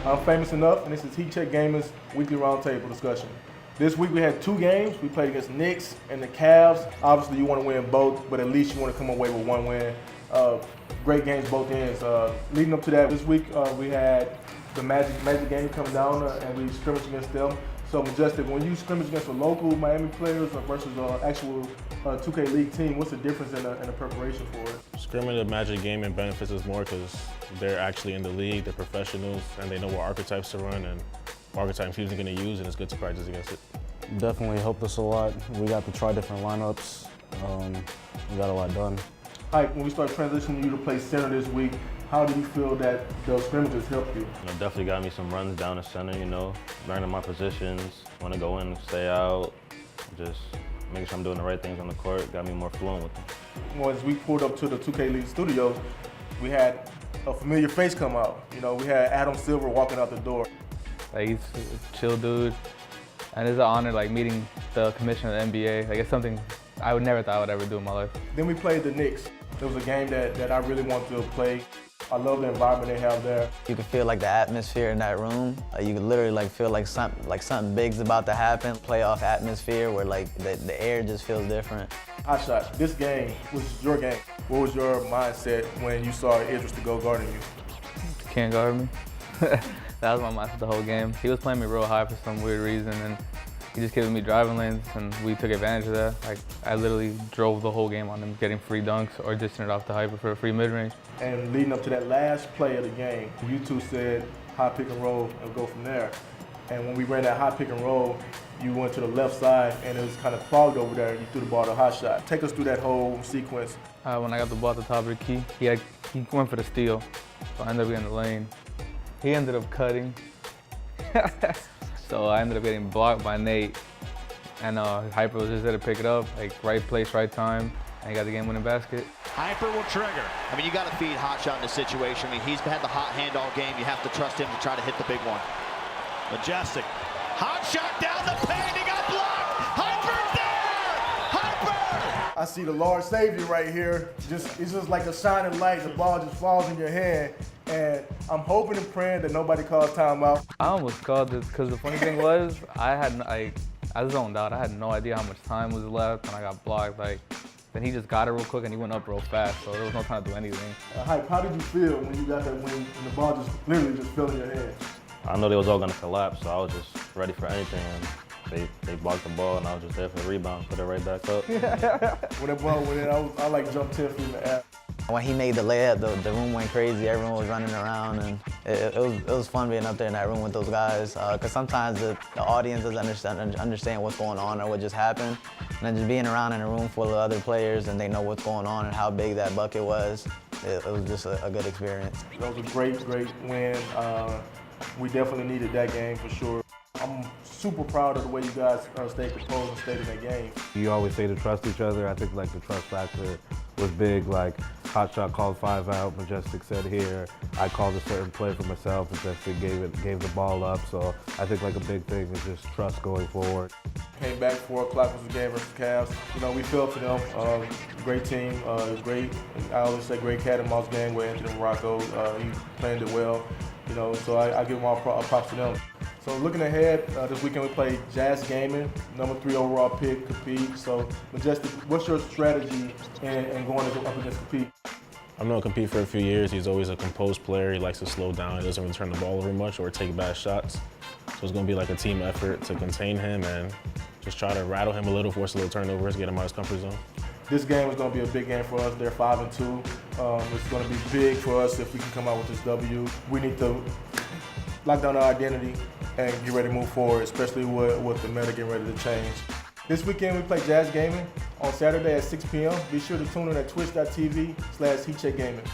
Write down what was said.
I'm Famous Enough, and this is Heat Check Gaming's Weekly Roundtable discussion. This week we had two games. We played against Knicks and the Cavs. Obviously you want to win both, but at least you want to come away with one win. Great games both ends. Leading up to that, this week we had the Magic game coming down and we scrimmaged against them. So Majestic, when you scrimmage against a local Miami players versus an actual 2K League team, what's the difference in the preparation for it? Scrimmage the Magic Gaming benefits us more because they're actually in the league, they're professionals, and they know what archetypes to run and what archetypes he's going to use, and it's good to practice against it. Definitely helped us a lot. We got to try different lineups. We got a lot done. All right, when we start transitioning you to play center this week, how do you feel that those scrimmages helped you? Definitely got me some runs down the center, learning my positions, when to go in, stay out, just making sure I'm doing the right things on the court, got me more fluent with them. Well, as we pulled up to the 2K League studios, we had a familiar face come out. We had Adam Silver walking out the door. He's a chill dude, and it's an honor meeting the commissioner of the NBA. It's something I would never thought I would ever do in my life. Then we played the Knicks. It was a game that I really wanted to play. I love the environment they have there. You can feel the atmosphere in that room. You can literally feel like something big's about to happen. Playoff atmosphere where the air just feels different. Hot shot. This game was your game. What was your mindset when you saw Idris to go guarding you? Can't guard me. That was my mindset the whole game. He was playing me real high for some weird reason, and he just gave me driving lanes, and we took advantage of that. I literally drove the whole game on him, getting free dunks or dishing it off to Hyper for a free mid-range. And leading up to that last play of the game, you two said high pick and roll and go from there. And when we ran that high pick and roll, you went to the left side and it was kind of clogged over there and you threw the ball to hot shot. Take us through that whole sequence. When I got the ball at the top of the key, he went for the steal, so I ended up getting the lane. He ended up cutting. So I ended up getting blocked by Nate, and Hyper was just there to pick it up, right place, right time, and he got the game-winning basket. Hyper will trigger. You got to feed Hot Shot in this situation. He's had the hot hand all game. You have to trust him to try to hit the big one. Majestic. Hot Shot down the paint. He got blocked. Hyper's there. Hyper. I see the Lord Savior right here. It's just like a shining light. The ball just falls in your hand. And I'm hoping and praying that nobody calls timeout. I almost called it because the funny thing was I zoned out. I had no idea how much time was left, and I got blocked. Then he just got it real quick and he went up real fast, so there was no time to do anything. Hype, how did you feel when you got that win and the ball just literally just fell in your hand? I know they was all going to collapse, so I was just ready for anything. And they blocked the ball, and I was just there for the rebound, put it right back up. When that ball went in, I jumped 10 feet in the air. When he made the layup, the room went crazy. Everyone was running around, and it was fun being up there in that room with those guys. Because sometimes the audience doesn't understand what's going on or what just happened. And then just being around in a room full of other players and they know what's going on and how big that bucket was, it was just a good experience. That was a great win. We definitely needed that game for sure. I'm super proud of the way you guys stayed composed and stayed in that game. You always say to trust each other. I think the trust factor was big. Hot Shot called 5 out, Majestic said here. I called a certain play for myself, Majestic gave the ball up. So I think a big thing is just trust going forward. Came back 4 o'clock was the game versus Cavs. We fell to them. Great team, great. I always say great cat and mouse game with Anthony Morocco. He planned it well. So I give them all props to them. So looking ahead, this weekend we play Jazz Gaming, number 3 overall pick, Compete. So Majestic, what's your strategy in going up against Compete? I've known Compete for a few years. He's always a composed player. He likes to slow down. He doesn't really turn the ball over much or take bad shots. So it's going to be a team effort to contain him and just try to rattle him a little, force a little turnovers, get him out of his comfort zone. This game is going to be a big game for us. They're 5-2. It's going to be big for us if we can come out with this W. We need to lock down our identity and get ready to move forward, especially with the meta getting ready to change. This weekend we play Jazz Gaming on Saturday at 6 p.m. Be sure to tune in at twitch.tv/HeatCheckGaming.